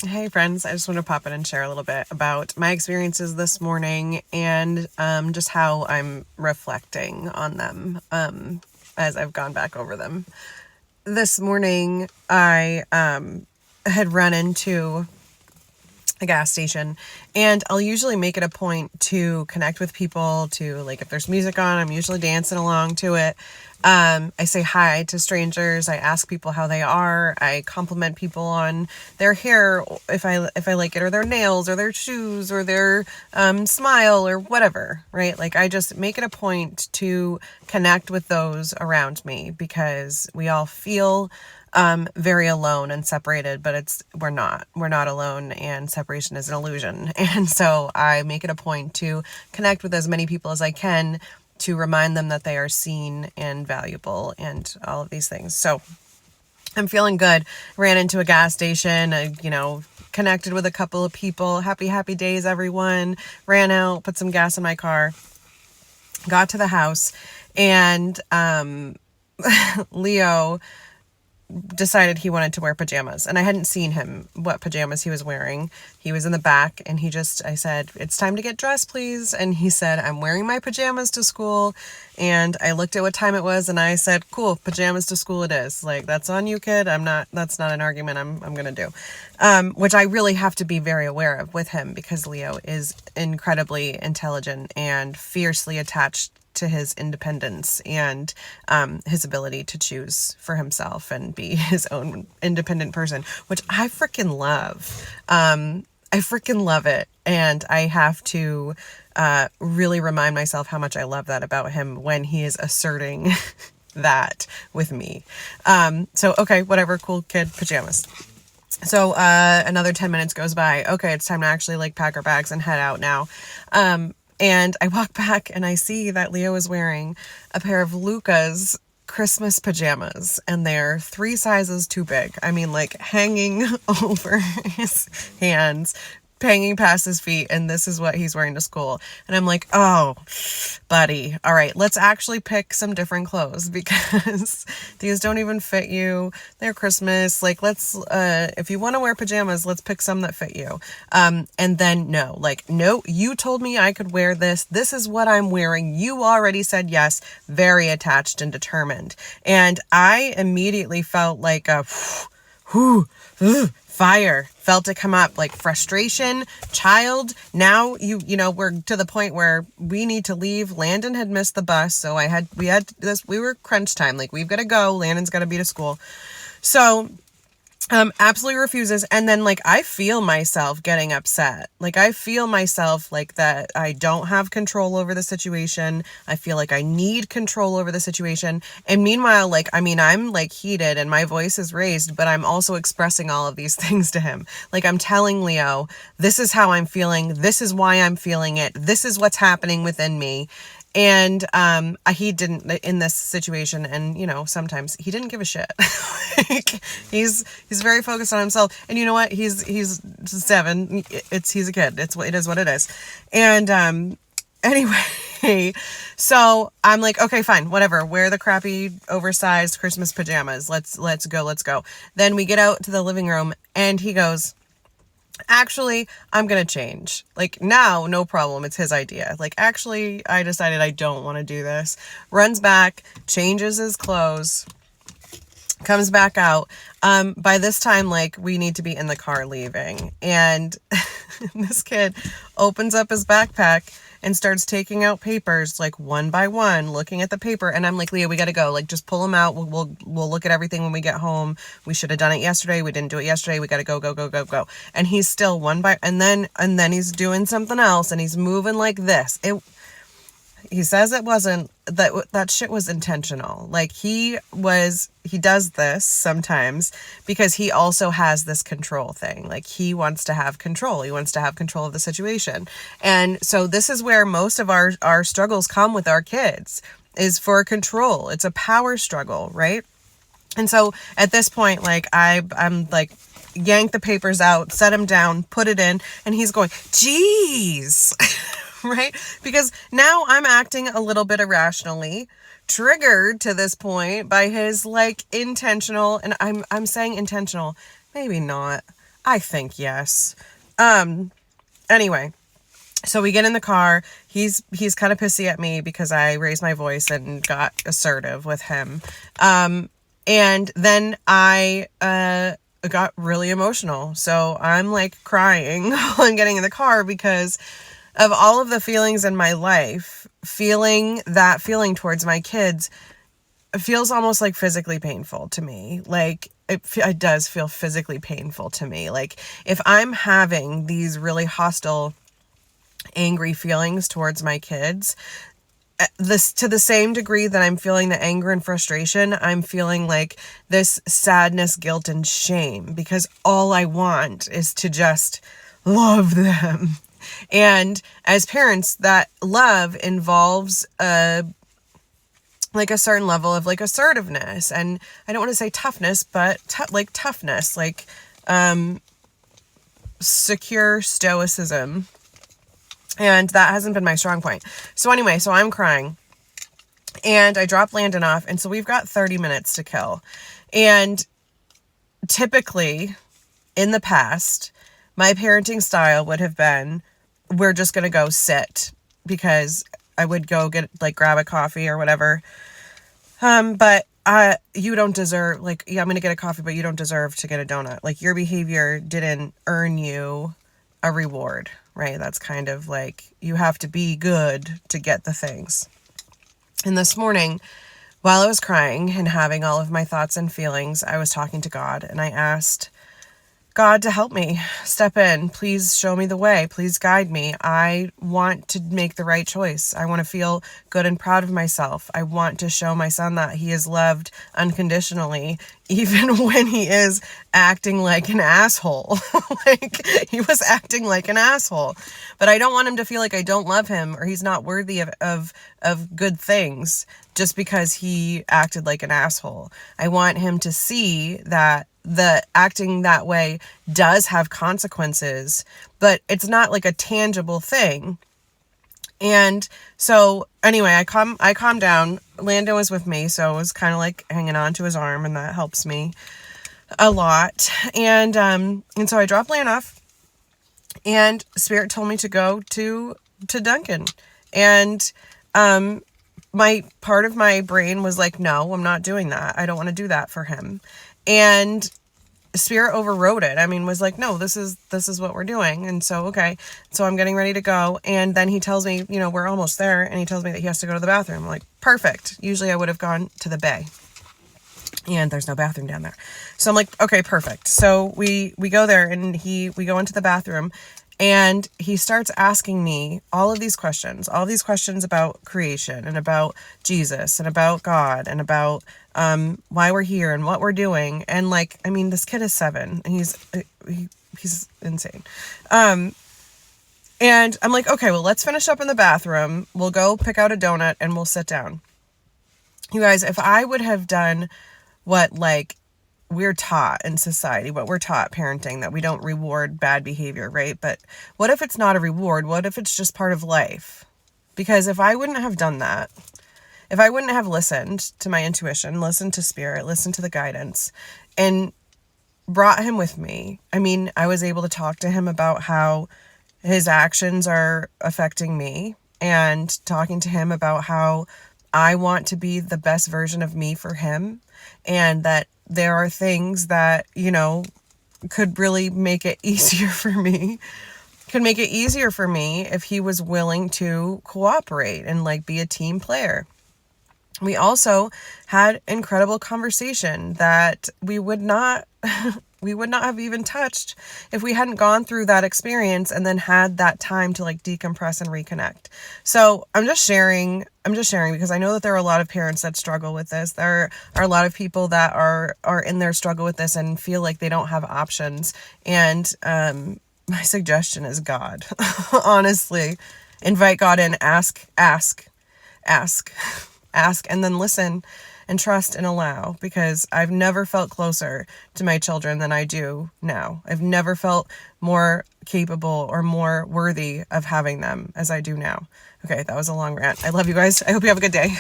Hey friends, I just want to pop in and share a little bit about my experiences this morning and just how I'm reflecting on them as I've gone back over them. This morning, I had run into a gas station, and I'll usually make it a point to connect with people, to, like, if there's music on, I'm usually dancing along to it. I say hi to strangers. I ask people how they are. I compliment people on their hair, if I like it, or their nails, or their shoes, or their smile, or whatever, right? Like, I just make it a point to connect with those around me, because we all feel very alone and separated, but we're not alone, and separation is an illusion. And so I make it a point to connect with as many people as I can, to remind them that they are seen and valuable and all of these things. So I'm feeling good. Ran into a gas station, connected with a couple of people. Happy days, everyone. Ran out, put some gas in my car, got to the house, and Leo decided he wanted to wear pajamas, and I hadn't seen him, what pajamas he was wearing. He was in the back, and I said, "It's time to get dressed, please." And he said, "I'm wearing my pajamas to school." And I looked at what time it was, and I said, "Cool, pajamas to school it is. Like, that's on you, kid. That's not an argument I'm gonna do." Which I really have to be very aware of with him, because Leo is incredibly intelligent and fiercely attached to his independence and his ability to choose for himself and be his own independent person, which I freaking love. I freaking love it. And I have to really remind myself how much I love that about him when he is asserting that with me. So, okay, whatever, cool kid, pajamas. So another 10 minutes goes by. Okay, it's time to actually pack our bags and head out now. And I walk back and I see that Leo is wearing a pair of Luca's Christmas pajamas, and they're 3 sizes too big. I mean, hanging over his hands, hanging past his feet, and this is what he's wearing to school. And I'm like, oh, buddy, all right, let's actually pick some different clothes, because these don't even fit you. They're Christmas. Let's, if you want to wear pajamas, let's pick some that fit you. And then no, you told me I could wear this. This is what I'm wearing. You already said yes, very attached and determined. And I immediately felt like a fire, felt it come up, frustration, child. Now we're to the point where we need to leave. Landon had missed the bus, so we were crunch time. We've got to go. Landon's got to be to school. So absolutely refuses. And then I feel myself getting upset. I feel myself that I don't have control over the situation. I feel like I need control over the situation. And meanwhile, I'm heated and my voice is raised, but I'm also expressing all of these things to him. I'm telling Leo, this is how I'm feeling. This is why I'm feeling it. This is what's happening within me. And he didn't, in this situation, and sometimes he didn't give a shit. He's very focused on himself, and you know what, he's 7. He's a kid. It is what it is. And anyway, so I'm like, okay, fine, whatever, wear the crappy oversized Christmas pajamas. Let's go. Then we get out to the living room, and he goes, "Actually, I'm gonna change." Now, no problem, it's his idea. Actually, I decided I don't want to do this. Runs back, changes his clothes, comes back out. By this time, we need to be in the car leaving. And this kid opens up his backpack and starts taking out papers, one by one, looking at the paper. And I'm like, "Leo, we got to go. Just pull them out. We'll look at everything when we get home. We should have done it yesterday. We didn't do it yesterday. We got to go. And he's still and then he's doing something else, and he's moving like this. He says it wasn't, that shit was intentional. He does this sometimes because he also has this control thing. He wants to have control. He wants to have control of the situation. And so this is where most of our struggles come with our kids, is for control. It's a power struggle, right? And so at this point, I'm yank the papers out, set him down, put it in, and he's going, "Geez." Right? Because now I'm acting a little bit irrationally, triggered to this point by his intentional, and I'm saying intentional, maybe not. I think yes. Anyway, so we get in the car. He's kind of pissy at me because I raised my voice and got assertive with him. And then I got really emotional. So I'm like crying while I'm getting in the car because of all of the feelings in my life. Feeling that feeling towards my kids feels almost like physically painful to me. Like it does feel physically painful to me. Like if I'm having these really hostile, angry feelings towards my kids, this to the same degree that I'm feeling the anger and frustration, I'm feeling like this sadness, guilt, and shame because all I want is to just love them. And as parents, that love involves like a certain level of like assertiveness, and I don't want to say toughness, but like toughness, like secure stoicism. And that hasn't been my strong point. So anyway, so I'm crying and I drop Landon off. And so we've got 30 minutes to kill. And typically in the past, my parenting style would have been, we're just going to go sit, because I would go grab a coffee or whatever. But you don't deserve, like, yeah, I'm going to get a coffee, but you don't deserve to get a donut. Like, your behavior didn't earn you a reward, right? That's kind of like, you have to be good to get the things. And this morning, while I was crying and having all of my thoughts and feelings, I was talking to God, and I asked God to help me, step in, please show me the way, please guide me. I want to make the right choice. I want to feel good and proud of myself. I want to show my son that he is loved unconditionally, even when he is acting like an asshole. Like, he was acting like an asshole, but I don't want him to feel like I don't love him or he's not worthy of good things just because he acted like an asshole. I want him to see that the acting that way does have consequences, but it's not like a tangible thing. And so anyway, I calmed down. Landon was with me, so I was kind of like hanging on to his arm, and that helps me a lot. And so I dropped Landon off, and Spirit told me to go to Duncan. And my part of my brain was like, no, I'm not doing that. I don't want to do that for him. And Spirit overrode it. I mean, was like, no, this is what we're doing. And so, okay. So I'm getting ready to go. And then he tells me, we're almost there. And he tells me that he has to go to the bathroom. I'm like, perfect. Usually I would have gone to the bay, and there's no bathroom down there. So I'm like, okay, perfect. So we go there, and we go into the bathroom, and he starts asking me all of these questions about creation and about Jesus and about God and about why we're here and what we're doing. And like, I mean, this kid is 7 and he's insane. And I'm like, okay, well, let's finish up in the bathroom. We'll go pick out a donut and we'll sit down. You guys, if I would have done what like we're taught in society, what we're taught parenting, that we don't reward bad behavior, right? But what if it's not a reward? What if it's just part of life? Because if I wouldn't have done that, if I wouldn't have listened to my intuition, listened to Spirit, listened to the guidance, and brought him with me, I mean, I was able to talk to him about how his actions are affecting me, and talking to him about how I want to be the best version of me for him, and that there are things that, could really make it easier for me. Could make it easier for me if he was willing to cooperate and like be a team player. We also had incredible conversation that we would not have even touched if we hadn't gone through that experience and then had that time to like decompress and reconnect. So I'm just sharing because I know that there are a lot of parents that struggle with this. There are a lot of people that are in their struggle with this and feel like they don't have options. And my suggestion is God. Honestly, invite God in, ask, and then listen and trust and allow, because I've never felt closer to my children than I do now. I've never felt more capable or more worthy of having them as I do now. Okay, that was a long rant. I love you guys. I hope you have a good day.